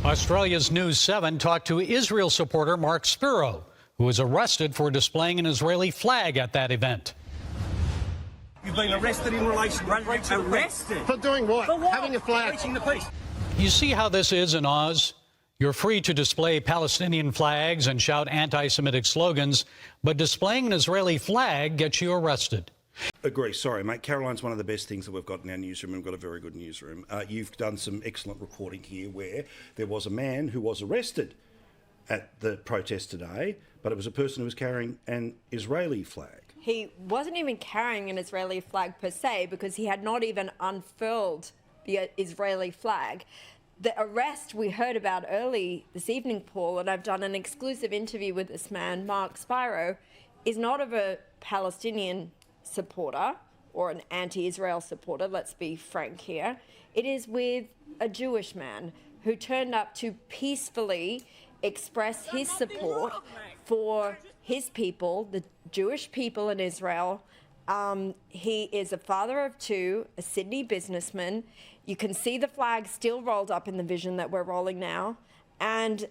Australia's News 7 talked to Israel supporter Mark Spiro, who was arrested for displaying an Israeli flag at that event. You've been arrested in relation to Arrested? For doing what? For what? Having a flag. Reaching the peace. You see how this is in Oz? You're free to display Palestinian flags and shout anti-Semitic slogans, but displaying an Israeli flag gets you arrested. Agree. Sorry, mate. Caroline's one of the best things that we've got in our newsroom, and we've got a very good newsroom. You've done some excellent reporting here where there was a man who was arrested at the protest today, but it was a person who was carrying an Israeli flag. He wasn't even carrying an Israeli flag per se, because he had not even unfurled the Israeli flag. The arrest we heard about early this evening, Paul, and I've done an exclusive interview with this man, Mark Spiro, is not of a Palestinian supporter or an anti-Israel supporter, let's be frank here. It is with a Jewish man who turned up to peacefully express his support for his people, the Jewish people in Israel. He is a father of two, a Sydney businessman. You can see the flag still rolled up in the vision that we're rolling now. And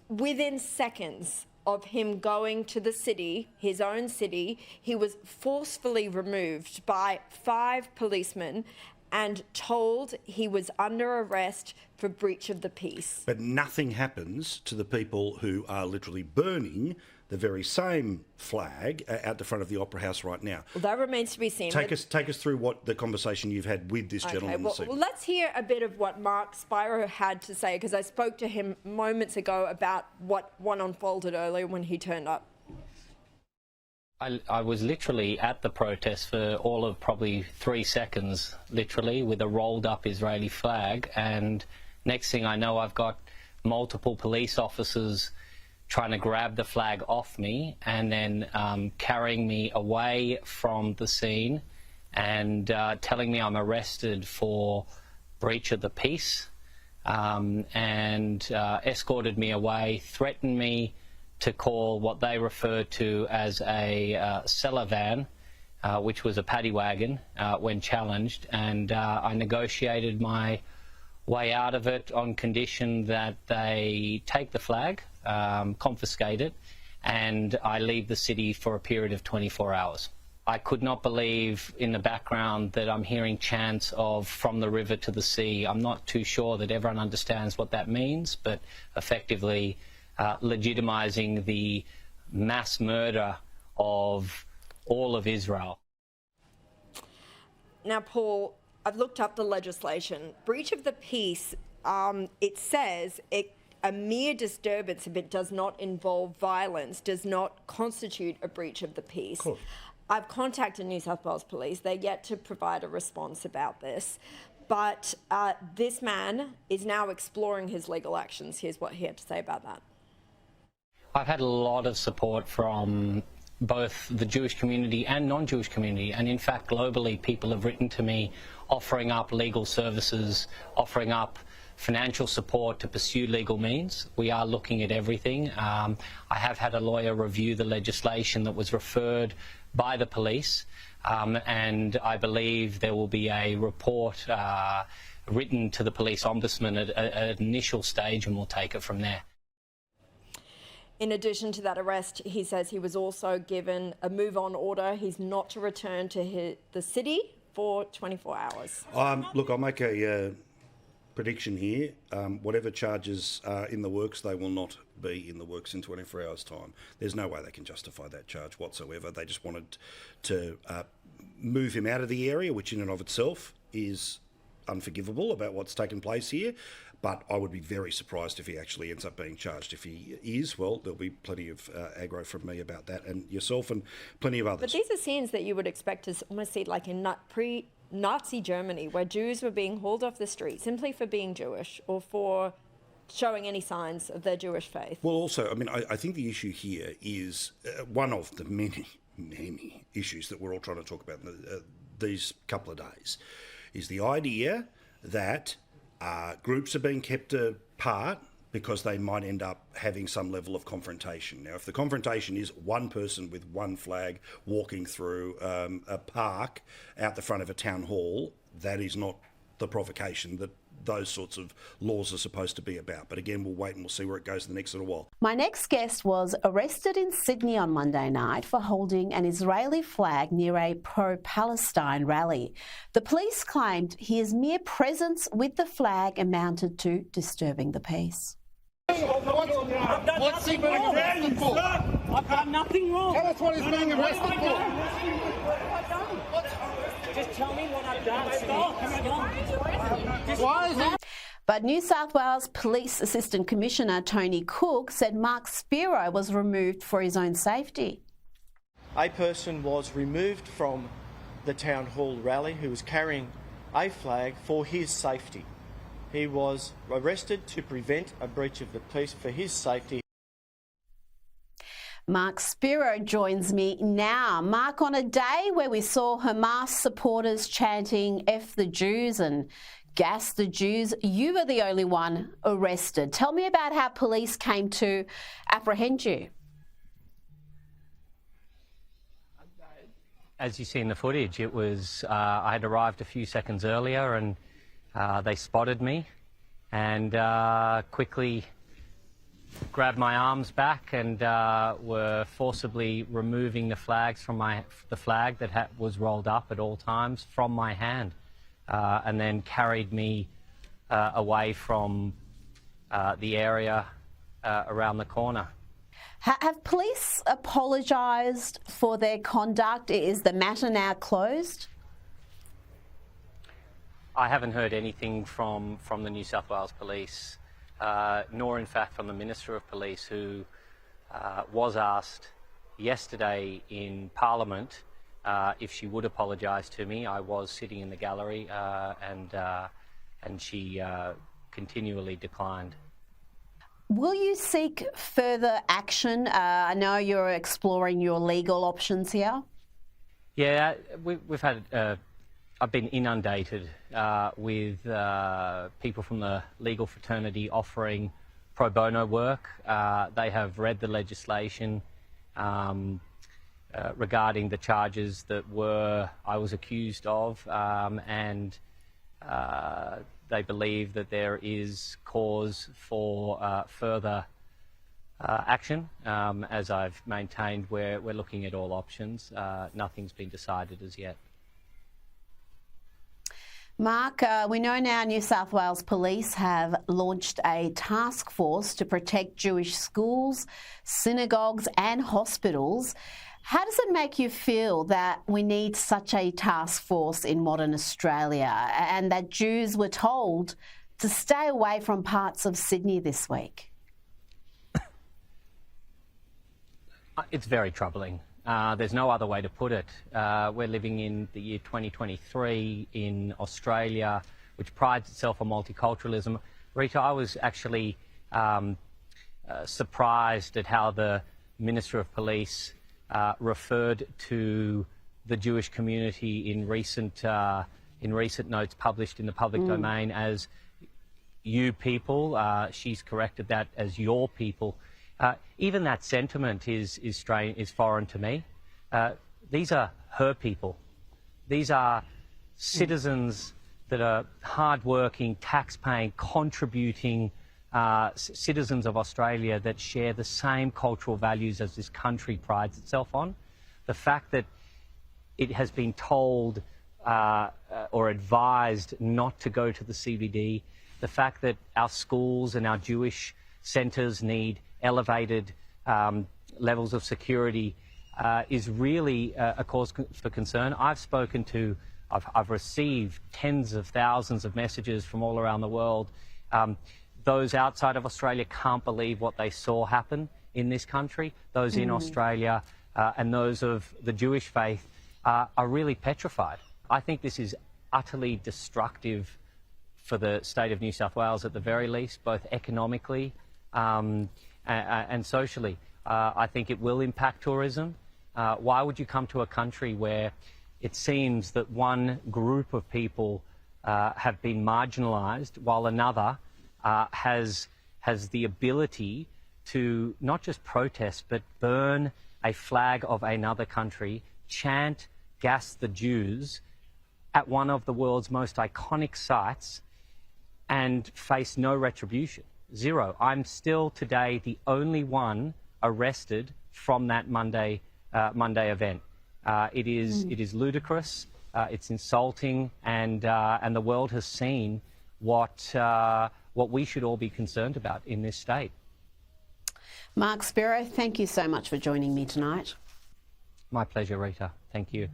within seconds of him going to the city, his own city, he was forcefully removed by 5 policemen and told he was under arrest for breach of the peace. But nothing happens to the people who are literally burning the very same flag out the front of the Opera House right now. Well, that remains to be seen. Take us through what the conversation you've had with this gentleman this evening. Well, let's hear a bit of what Mark Spiro had to say, because I spoke to him moments ago about what unfolded earlier when he turned up. I was literally at the protest for all of probably 3 seconds, literally, with a rolled up Israeli flag, and next thing I know, I've got multiple police officers trying to grab the flag off me and then carrying me away from the scene and telling me I'm arrested for breach of the peace, and escorted me away, threatened me to call what they referred to as a cellar van, which was a paddy wagon when challenged, and I negotiated my way out of it on condition that they take the flag, confiscate it, and I leave the city for a period of 24 hours. I could not believe in the background that I'm hearing chants of "from the river to the sea." I'm not too sure that everyone understands what that means, but effectively legitimizing the mass murder of all of Israel. Now, Paul, I've looked up the legislation. Breach of the peace, it says a mere disturbance, if it does not involve violence, does not constitute a breach of the peace. Cool. I've contacted New South Wales Police. They're yet to provide a response about this. But this man is now exploring his legal actions. Here's what he had to say about that. I've had a lot of support from both the Jewish community and non-Jewish community, and in fact globally people have written to me offering up legal services, offering up financial support to pursue legal means. We are looking at everything. I have had a lawyer review the legislation that was referred by the police, and I believe there will be a report written to the police ombudsman at an initial stage, and we'll take it from there. In addition to that arrest, he says he was also given a move-on order. He's not to return to the city for 24 hours. Look, I'll make a prediction here. Whatever charges are in the works, they will not be in the works in 24 hours' time. There's no way they can justify that charge whatsoever. They just wanted to move him out of the area, which in and of itself is unforgivable about what's taken place here. But I would be very surprised if he actually ends up being charged. If he is, well, there'll be plenty of aggro from me about that, and yourself and plenty of others. But these are scenes that you would expect to almost see like in pre-Nazi Germany, where Jews were being hauled off the street simply for being Jewish or for showing any signs of their Jewish faith. Well, also, I mean, I think the issue here is one of the many issues that we're all trying to talk about in these couple of days, is the idea that groups are being kept apart because they might end up having some level of confrontation. Now, if the confrontation is one person with one flag walking through a park out the front of a town hall, that is not the provocation that those sorts of laws are supposed to be about. But again, we'll wait and we'll see where it goes in the next little while. My next guest was arrested in Sydney on Monday night for holding an Israeli flag near a pro-Palestine rally. The police claimed his mere presence with the flag amounted to disturbing the peace. What's he being arrested for? I've done nothing wrong. Tell us what he's being arrested for. Just tell me what I've done. Stop. Why is he? But New South Wales Police Assistant Commissioner Tony Cook said Mark Spiro was removed for his own safety. A person was removed from the town hall rally who was carrying a flag for his safety. He was arrested to prevent a breach of the peace for his safety. Mark Spiro joins me now. Mark, on a day where we saw Hamas supporters chanting F the Jews and gas the Jews, you were the only one arrested. Tell me about how police came to apprehend you. As you see in the footage, it was I had arrived a few seconds earlier and they spotted me and quickly grabbed my arms back and were forcibly removing the flags from the flag that was rolled up at all times from my hand, and then carried me away from the area around the corner. Have police apologised for their conduct? Is the matter now closed? I haven't heard anything from the New South Wales Police, nor in fact from the Minister of Police, who was asked yesterday in Parliament if she would apologise to me. I was sitting in the gallery and she continually declined. Will you seek further action? I know you're exploring your legal options here. Yeah, we've had... I've been inundated with people from the legal fraternity offering pro bono work. They have read the legislation regarding the charges that I was accused of, and they believe that there is cause for further action. As I've maintained, we're looking at all options. Nothing's been decided as yet. Mark, we know now New South Wales Police have launched a task force to protect Jewish schools, synagogues and hospitals. How does it make you feel that we need such a task force in modern Australia and that Jews were told to stay away from parts of Sydney this week? It's very troubling. There's no other way to put it. We're living in the year 2023 in Australia, which prides itself on multiculturalism. Rita, I was actually surprised at how the Minister of Police referred to the Jewish community in recent notes published in the public domain as "you people." She's corrected that as "your people." Even that sentiment is foreign to me. These are her people. These are citizens that are hard-working, tax-paying, contributing citizens of Australia that share the same cultural values as this country prides itself on. The fact that it has been told or advised not to go to the CBD, the fact that our schools and our Jewish centres need elevated levels of security is really a cause for concern. I've received tens of thousands of messages from all around the world. Those outside of Australia can't believe what they saw happen in this country. Those in Australia and those of the Jewish faith are really petrified. I think this is utterly destructive for the state of New South Wales at the very least, both economically and socially. I think it will impact tourism. Why would you come to a country where it seems that one group of people have been marginalised while another has the ability to not just protest but burn a flag of another country, chant "gas the Jews" at one of the world's most iconic sites and face no retribution. Zero. I'm still today the only one arrested from that Monday event. It is ludicrous. It's insulting, and the world has seen what we should all be concerned about in this state. Mark Spiro, thank you so much for joining me tonight. My pleasure, Rita. Thank you.